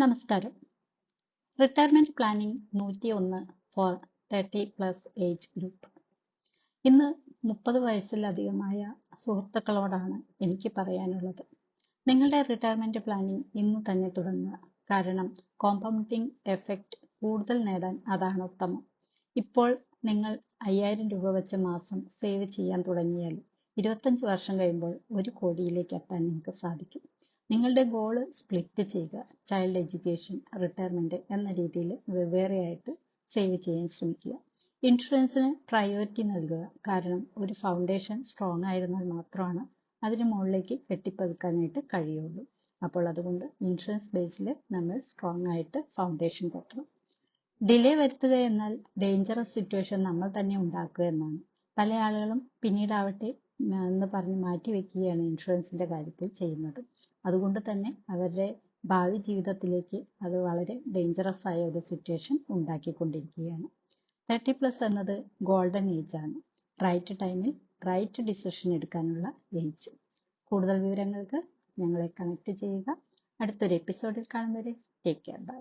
നമസ്കാരം. Retirement planning 101 for 30+ age group. ഇന്ന് 30 വയസ്സിലധികമായ സുഹൃത്തുക്കളോടാണ് എനിക്ക് പറയാനുള്ളത്. നിങ്ങളുടെ റിട്ടയർമെന്റ് പ്ലാനിംഗ് ഇന്ന് തന്നെ തുടങ്ങുക. കാരണം കോമ്പൗണ്ടിംഗ് എഫക്റ്റ് കൂടുതൽ നേടാൻ അതാണ് ഉത്തമം. ഇപ്പോൾ നിങ്ങൾ 5000 രൂപ വെച്ച് മാസം സേവ് ചെയ്യാൻ തുടങ്ങിയാൽ 25 വർഷം കഴിയുമ്പോൾ 1 കോടിയിലേക്ക് എത്താൻ നിങ്ങൾക്ക് സാധിക്കും. നിങ്ങളുടെ ഗോള് സ്പ്ലിറ്റ് ചെയ്യുക. ചൈൽഡ് എഡ്യൂക്കേഷൻ, റിട്ടയർമെന്റ് എന്ന രീതിയിൽ വെവ്വേറെയായിട്ട് സേവ് ചെയ്യാൻ ശ്രമിക്കുക. ഇൻഷുറൻസിന് പ്രയോറിറ്റി നൽകുക. കാരണം ഒരു ഫൗണ്ടേഷൻ സ്ട്രോങ് ആയിരുന്നാൽ മാത്രമാണ് അതിന് മുകളിലേക്ക് കെട്ടിപ്പടുക്കാനായിട്ട് കഴിയുള്ളൂ. അപ്പോൾ അതുകൊണ്ട് ഇൻഷുറൻസ് ബേസിൽ നമ്മൾ സ്ട്രോങ് ആയിട്ട് ഫൗണ്ടേഷൻ കെട്ടണം. ഡിലേ വരുത്തുക എന്നാൽ ഡേഞ്ചറസ് സിറ്റുവേഷൻ നമ്മൾ തന്നെ ഉണ്ടാക്കുക എന്നാണ്. പല ആളുകളും പിന്നീടാവട്ടെ എന്ന് പറഞ്ഞ് മാറ്റിവെക്കുകയാണ് ഇൻഷുറൻസിന്റെ കാര്യത്തിൽ ചെയ്യുന്നത്. അതുകൊണ്ട് തന്നെ അവരുടെ ഭാവി ജീവിതത്തിലേക്ക് അത് വളരെ ഡേഞ്ചറസ് ആയ ഒരു സിറ്റുവേഷൻ ഉണ്ടാക്കിക്കൊണ്ടിരിക്കുകയാണ്. 30+ എന്നത് ഗോൾഡൻ ഏജ് ആണ്. റൈറ്റ് ടൈമിൽ റൈറ്റ് ഡിസിഷൻ എടുക്കാനുള്ള ഏജ്. കൂടുതൽ വിവരങ്ങൾക്ക് ഞങ്ങളെ കണക്ട് ചെയ്യുക. അടുത്തൊരു എപ്പിസോഡിൽ കാണും വരെ ടേക്ക് കെയർ. ബൈ.